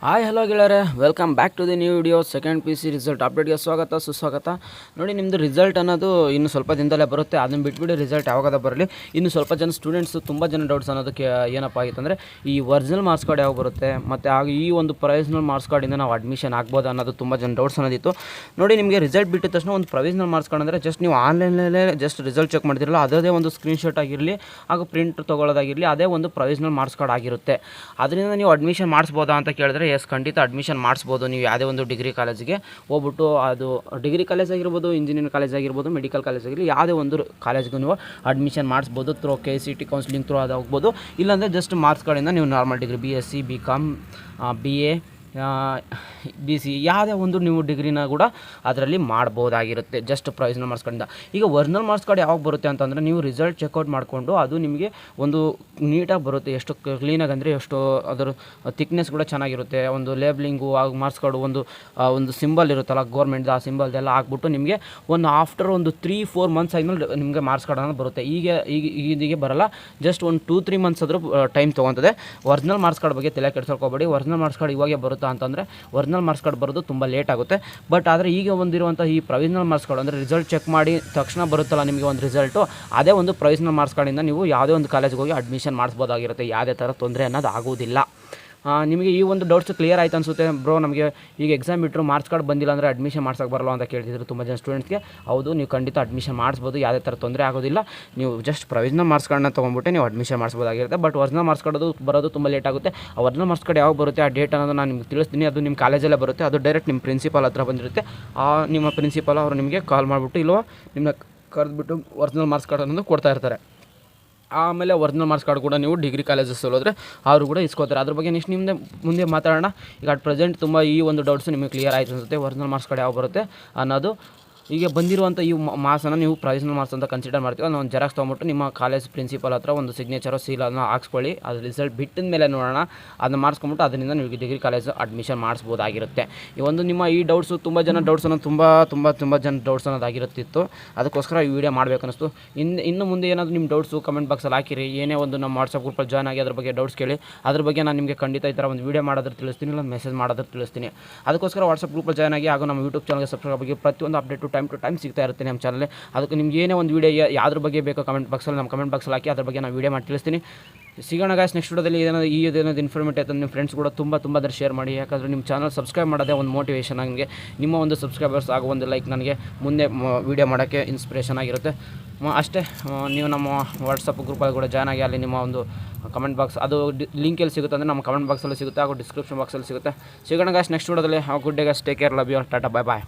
Hi hello ಗೆಳೆಯರೆ, welcome back to the new video. Second P C result ಅಪ್ಡೇಟ್ಗೆ ಸ್ವಾಗತ ಸುಸ್ವಾಗತ. ನೋಡಿ, ನಿಮ್ಮದು ರಿಸಲ್ಟ್ ಅನ್ನೋದು ಇನ್ನು ಸ್ವಲ್ಪ ದಿನದಲ್ಲೇ ಬರುತ್ತೆ. ಅದನ್ನು ಬಿಟ್ಬಿಟ್ಟು ರಿಸಲ್ಟ್ ಯಾವಾಗದ ಬರಲಿ. ಇನ್ನು ಸ್ವಲ್ಪ ಜನ ಸ್ಟೂಡೆಂಟ್ಸು ತುಂಬ ಜನ ಡೌಟ್ಸ್ ಅನ್ನೋದಕ್ಕೆ ಏನಪ್ಪ ಆಗಿತ್ತು ಅಂದರೆ, ಈ ಒರಿಜಿನಲ್ ಮಾರ್ಕ್ಸ್ ಕಾರ್ಡ್ ಯಾವಾಗ ಬರುತ್ತೆ ಮತ್ತು ಆಗ ಈ ಒಂದು ಪ್ರೊವಿಷನಲ್ ಮಾರ್ಕ್ಸ್ ಕಾರ್ಡಿಂದ ನಾವು ಅಡ್ಮಿಷನ್ ಆಗ್ಬೋದು ಅನ್ನೋದು ತುಂಬ ಜನ ಡೌಟ್ಸ್ ಅನ್ನೋದಿತ್ತು. ನೋಡಿ, ನಿಮಗೆ ರಿಸಲ್ಟ್ ಬಿಟ್ಟಿದ ತಕ್ಷಣ ಒಂದು ಪ್ರೊವಿಷನಲ್ ಮಾರ್ಕ್ಸ್ ಕಾರ್ಡ್ ಅಂದರೆ ಜಸ್ಟ್ ನೀವು ಆನ್ಲೈನಲ್ಲೇ ಜಸ್ಟ್ ರಿಸಲ್ಟ್ ಚೆಕ್ ಮಾಡ್ತಿರಲ್ಲ, ಅದೇ ಒಂದು ಸ್ಕ್ರೀನ್ಶಾಟ್ ಆಗಿರಲಿ ಹಾಗೂ ಪ್ರಿಂಟ್ ತೊಗೊಳ್ಳೋದಾಗಿರಲಿ, ಅದೇ ಒಂದು ಪ್ರೊವಿಷನಲ್ ಮಾರ್ಕ್ಸ್ ಕಾರ್ಡ್ ಆಗಿರುತ್ತೆ. ಅದರಿಂದ ನೀವು ಅಡ್ಮಿಷನ್ ಮಾಡಿಸ್ಬೋದಾ ಅಂತ ಕೇಳಿದ್ರೆ, ಎಸ್, ಖಂಡಿತ ಅಡ್ಮಿಷನ್ ಮಾಡಿಸ್ಬೋದು. ನೀವು ಯಾವುದೇ ಒಂದು ಡಿಗ್ರಿ ಕಾಲೇಜಿಗೆ ಹೋಗ್ಬಿಟ್ಟು, ಅದು ಡಿಗ್ರಿ ಕಾಲೇಜ್ ಆಗಿರ್ಬೋದು, ಇಂಜಿನಿಯರಿಂಗ್ ಕಾಲೇಜ್ ಆಗಿರ್ಬೋದು, ಮೆಡಿಕಲ್ ಕಾಲೇಜ್ ಆಗಿರಲಿ, ಯಾವುದೇ ಒಂದು ಕಾಲೇಜ್ಗೂ ನೀವು ಅಡ್ಮಿಷನ್ ಮಾಡಿಸ್ಬೋದು. ಥ್ರೂ KCET ಕೌನ್ಸಿಲಿಂಗ್ ಥ್ರೂ ಅದು ಹೋಗ್ಬೋದು. ಇಲ್ಲಾಂದರೆ ಜಸ್ಟ್ ಮಾರ್ಕ್ಸ್ ಕಾರ್ಡಿಂದ ನೀವು normal degree BSc BCom BA BC ಯಾವುದೇ ಒಂದು ನೀವು ಡಿಗ್ರಿನ ಕೂಡ ಅದರಲ್ಲಿ ಮಾಡ್ಬೋದಾಗಿರುತ್ತೆ, ಜಸ್ಟ್ ಪ್ರೊವಿಷನಲ್ ಮಾರ್ಕ್ಸ್ ಕಾರ್ಡಿಂದ. ಈಗ ಒರಿಜಿನಲ್ ಮಾರ್ಕ್ಸ್ ಕಾರ್ಡ್ ಯಾವಾಗ ಬರುತ್ತೆ ಅಂತಂದರೆ, ನೀವು ರಿಸಲ್ಟ್ ಚೆಕ್ಔಟ್ ಮಾಡಿಕೊಂಡು ಅದು ನಿಮಗೆ ಒಂದು ನೀಟಾಗಿ ಬರುತ್ತೆ. ಎಷ್ಟು ಕ್ಲೀನಾಗಿ ಅಂದರೆ ಎಷ್ಟು ಅದರ ಥಿಕ್ನೆಸ್ ಕೂಡ ಚೆನ್ನಾಗಿರುತ್ತೆ. ಒಂದು ಲೇಬ್ಲಿಂಗು ಆಗ ಮಾರ್ಕ್ಸ್ ಕಾರ್ಡು ಒಂದು ಸಿಂಬಲ್ ಇರುತ್ತಲ್ಲ ಗೌರ್ಮೆಂಟ್ದು, ಆ ಸಿಂಬಲ್ದೆಲ್ಲ ಹಾಕ್ಬಿಟ್ಟು ನಿಮಗೆ ಒಂದು ಆಫ್ಟರ್ ಒಂದು 3-4 ಮಂತ್ಸ್ ಆದಮೇಲೆ ನಿಮಗೆ ಮಾರ್ಕ್ಸ್ ಕಾರ್ಡ್ ಅನ್ನೋದು ಬರುತ್ತೆ. ಈಗೀಗೆ ಬರಲ್ಲ, ಜಸ್ಟ್ ಒಂದು 2-3 ಮಂತ್ಸ್ ಆದರೂ ಟೈಮ್ ತೊಗೊತದೆ. ಒರಿಜಿನಲ್ ಮಾರ್ಕ್ಸ್ ಕಾರ್ಡ್ ಬಗ್ಗೆ ತಲೆ ಕೆಡಿಸ್ಕೊಬೇಡಿ. ಒರಿಜಿನಲ್ ಮಾರ್ಕ್ಸ್ ಕಾರ್ಡ್ ಇವಾಗೆ ಬರುತ್ತೆ ಅಂತಂದರೆ ಒರಿಜಿನಲ್ ಮಾರ್ಕ್ಸ್ ಕಾರ್ಡ್ ಬರೋದು ತುಂಬ ಲೇಟ್ ಆಗುತ್ತೆ. ಬಟ್ ಆದರೆ ಈಗ ಬಂದಿರುವಂಥ ಈ ಪ್ರೊವಿಷನಲ್ ಮಾರ್ಕ್ಸ್ ಕಾರ್ಡ್ ಅಂದರೆ ರಿಸಲ್ಟ್ ಚೆಕ್ ಮಾಡಿ ತಕ್ಷಣ ಬರುತ್ತಲ್ಲ ನಿಮಗೆ ಒಂದು ರಿಸಲ್ಟು, ಅದೇ ಒಂದು ಪ್ರೊವಿಷನಲ್ ಮಾರ್ಕ್ಸ್ ಕಾರ್ಡಿಂದ ನೀವು ಯಾವುದೇ ಒಂದು ಕಾಲೇಜಿಗೆ ಹೋಗಿ ಅಡ್ಮಿಷನ್ ಮಾಡಿಸ್ಬೋದಾಗಿರುತ್ತೆ. ಯಾವುದೇ ಥರ ತೊಂದರೆ ಅನ್ನೋದು ಆಗೋದಿಲ್ಲ. ನಿಮಗೆ ಈ ಒಂದು ಡೌಟ್ಸ್ ಕ್ಲಿಯರ್ ಆಯ್ತು ಅನಿಸುತ್ತೆ. ಬ್ರೋ, ನಮಗೆ ಈಗ ಎಕ್ಸಾಮ್ ಬಿಟ್ಟರು ಮಾರ್ಕ್ಸ್ ಕಾರ್ಡ್ ಬಂದಿಲ್ಲ ಅಂದರೆ ಅಡ್ಮಿಷನ್ ಮಾಡ್ಸೋಕೆ ಬರಲ್ಲ ಅಂತ ಕೇಳ್ತಿದ್ರು ತುಂಬ ಜನ ಸ್ಟೂಡೆಂಟ್ಸ್ಗೆ. ಹೌದು, ನೀವು ಖಂಡಿತ ಅಡ್ಮಿಷನ್ ಮಾಡಿಸ್ಬೋದು, ಯಾವುದೇ ಥರ ತೊಂದರೆ ಆಗೋದಿಲ್ಲ. ನೀವು ಜಸ್ಟ್ ಪ್ರೊವಿಷನಲ್ ಮಾರ್ಕ್ಸ್ ಕಾರ್ಡ್ನ ತೊಗೊಂಡ್ಬಿಟ್ಟು ನೀವು ಅಡ್ಮಿಷನ್ ಮಾಡಿಸ್ಬೋದಾಗಿರುತ್ತೆ. ಬಟ್ ಒರಿಜಿನಲ್ ಮಾರ್ಕ್ಸ್ ಕಾರ್ಡ್ ಬರೋದು ತುಂಬ ಲೇಟ್ ಆಗುತ್ತೆ. ಆ ಒರಿಜಿನಲ್ ಮಾರ್ಕ್ಸ್ ಕಾರ್ಡ್ ಯಾವಾಗ ಬರುತ್ತೆ, ಆ ಡೇಟ್ ಅನ್ನೋದು ನಾನು ನಿಮ್ಗೆ ತಿಳಿಸ್ತೀನಿ. ಅದು ನಿಮ್ಮ ಕಾಲೇಜಲ್ಲೇ ಬರುತ್ತೆ. ಅದು ಡೈರೆಕ್ಟ್ ನಿಮ್ಮ ಪ್ರಿನ್ಸಿಪಾಲ್ ಹತ್ರ ಬಂದಿರುತ್ತೆ. ನಿಮ್ಮ ಪ್ರಿನ್ಸಿಪಾಲ್ ಅವರು ನಿಮಗೆ ಕಾಲ್ ಮಾಡಿಬಿಟ್ಟು ಇಲ್ಲೋ ನಿಮ್ಮನ್ನ ಕರೆದ್ಬಿಟ್ಟು ಒರಿಜಿನಲ್ ಮಾರ್ಕ್ಸ್ ಕಾರ್ಡ್ ಅನ್ನೋದು ಕೊಡ್ತಾ ಇರ್ತಾರೆ. ಆಮೇಲೆ ಒರಿಜಿನಲ್ ಮಾರ್ಕ್ಸ್ ಕಾರ್ಡ್ ಕೂಡ ನೀವು ಡಿಗ್ರಿ ಕಾಲೇಜಸ್ ಹೋದರೆ ಅವರು ಕೂಡ ಇಸ್ಕೋತಾರೆ. ಅದ್ರ ಬಗ್ಗೆ ನೆಕ್ಸ್ಟ್ ಮುಂದೆ ಮಾತಾಡೋಣ. ಈಗ ಅಟ್ ಪ್ರೆಸೆಂಟ್ ತುಂಬ ಈ ಒಂದು ಡೌಟ್ಸು ನಿಮಗೆ ಕ್ಲಿಯರ್ ಆಯಿತು ಅನಿಸುತ್ತೆ. ಒರಿಜಿನಲ್ ಮಾರ್ಕ್ಸ್ ಕಾರ್ಡ್ ಯಾವ ಬರುತ್ತೆ ಅನ್ನೋದು. ಈಗ ಬಂದಿರುವಂಥ ಈ ಮಾರ್ಕ್ಸನ್ನು ನೀವು ಪ್ರೊವಿಷನಲ್ ಮಾರ್ಕ್ಸ್ ಅಂತ ಕನ್ಸಿಡರ್ ಮಾಡ್ತೀವಿ. ಒಂದು ಜೆರಾಕ್ಸ್ ತೊಗೊಂಬಿಟ್ಟು ನಿಮ್ಮ ಕಾಲೇಜ್ ಪ್ರಿನ್ಸಿಪಾಲ್ ಹತ್ರ ಒಂದು ಸಿಗ್ನೇಚರು ಸೀಲನ್ನು ಹಾಕ್ಸ್ಕೊಳ್ಳಿ. ಅದು ರಿಸಲ್ಟ್ ಬಿಟ್ಟಿದ ಮೇಲೆ ನೋಡೋಣ. ಅದನ್ನು ಮಾಡಿಸ್ಕೊಂಬಿಟ್ಟು ಅದರಿಂದ ನೀವು ಡಿಗ್ರಿ ಕಾಲೇಜು ಅಡ್ಮಿಷನ್ ಮಾಡಿಸ್ಬೋದಾಗಿರುತ್ತೆ. ಈ ಒಂದು ನಿಮ್ಮ ಈ ಡೌಟ್ಸು ತುಂಬ ಜನ ಡೌಟ್ಸ್ ಅನ್ನೋದು ತುಂಬ ಜನ ಡೌಟ್ಸ್ ಅನ್ನೋದಾಗಿರುತ್ತಿತ್ತು. ಅದಕ್ಕೋಸ್ಕರ ಈ ವಿಡಿಯೋ ಮಾಡಬೇಕು ಅನ್ನಿಸ್ತು. ಇನ್ನು ಮುಂದೆ ಏನಾದರೂ ನಿಮ್ಮ ಡೌಟ್ಸು ಕಮೆಂಟ್ ಬಾಕ್ಸಲ್ಲಿ ಹಾಕಿರಿ. ಏನೇ ಒಂದು ನಮ್ಮ ವಾಟ್ಸಪ್ ಗ್ರೂಪಲ್ಲಿ ಜಾಯ್ನ್ ಆಗಿ ಅದ್ರ ಬಗ್ಗೆ ಡೌಟ್ಸ್ ಕೇಳಿ. ಅದ್ರ ಬಗ್ಗೆ ನಾನು ನಿಮಗೆ ಖಂಡಿತ ಈ ಥರ ಒಂದು ವಿಡಿಯೋ ಮಾಡೋದ್ರ ತಿಳಿಸ್ತೀನಿ, ಇಲ್ಲ ಮೆಸೇಜ್ ಮಾಡೋದ್ರ ತಿಳಿಸ್ತೀನಿ. ಅದಕ್ಕೋಸ್ಕರ ವಾಟ್ಸಪ್ ಗ್ರೂಪಲ್ಲಿ ಜಾಯ್ನ್ ಆಗಿ ಹಾಗೂ ನಮ್ಮ ಯೂಟ್ಯೂಬ್ ಚಾನಲ್ಗೆ ಸಬ್ಸ್ಕ್ರೈಬ್ ಆಗಿ ಪ್ರತಿಯೊಂದು ಅಪ್ಡೇಟು ಟೈಮ್ ಟು ಟೈಮ್ ಸಿಗ್ತಾ ಇರುತ್ತೆ ನಮ್ಮ ಚಾನಲ್. ಅದಕ್ಕೆ ನಿಮ್ಗೆ ಏನೇ ಒಂದು ವಿಡಿಯೋ ಯಾವ್ದ್ರ ಬಗ್ಗೆ ಬೇಕೋ ಕಮೆಂಟ್ ಬಾಕ್ಸಲ್ಲಿ ನಮ್ಮ ಕಮೆಂಟ್ ಬಾಕ್ಸಲ್ಲಿ ಹಾಕಿ, ಅದ್ರ ಬಗ್ಗೆ ನಾನು ವಿಡಿಯೋ ಮಾಡಿ ತಿಳಿಸ್ತೀನಿ. ಸಿಗೋಣ ಗಾಯ್ಸ್ ನೆಕ್ಸ್ಟ್ ವಿಡಿಯೋದಲ್ಲಿ. ಇದೇನಾದ್ರು ಇನ್ಫಾರ್ಮೇಟಿವ್ ಆಯ್ತು ನಿಮ್ಮ ಫ್ರೆಂಡ್ಸ್ ಕೂಡ ತುಂಬ ಅದರ ಶೇರ್ ಮಾಡಿ. ಯಾಕಂದರೆ ನಿಮ್ಮ ಚಾನಲ್ ಸಬ್ಸ್ಕ್ರೈಬ್ ಮಾಡೋದೇ ಒಂದು ಮೋಟಿವೇಶನ್. ನನಗೆ ನಿಮ್ಮ ಒಂದು ಸಬ್ಸ್ಕ್ರೈಬರ್ಸ್ ಆಗೋ ಒಂದು ಲೈಕ್ ನನಗೆ ಮುಂದೆ ವಿಡಿಯೋ ಮಾಡೋಕ್ಕೆ ಇನ್ಸ್ಪಿರೇಷನ್ ಆಗಿರುತ್ತೆ ಅಷ್ಟೇ. ನೀವು ನಮ್ಮ ವಾಟ್ಸಪ್ ಗ್ರೂಪಲ್ಲಿ ಕೂಡ ಜಾಯ್ನ್ ಆಗಿ ಅಲ್ಲಿ ನಿಮ್ಮ ಒಂದು ಕಮೆಂಟ್ ಬಾಕ್ಸ್ ಅದು ಲಿಂಕ್ ಎಲ್ಲಿ ಸಿಗುತ್ತೆ ಅಂದರೆ ನಮ್ಮ ಕಮೆಂಟ್ ಬಾಕ್ಸಲ್ಲಿ ಸಿಗುತ್ತೆ ಹಾಗೂ ಡಿಸ್ಕ್ರಿಪ್ಷನ್ ಬಾಕ್ಸಲ್ಲಿ ಸಿಗುತ್ತೆ. ಸಿಗೋಣ ಗಾಯ್ಸ್ ನೆಕ್ಸ್ಟ್ ವಿಡಿಯೋದಲ್ಲಿ. Good day guys, take care, love you, tata, bye bye.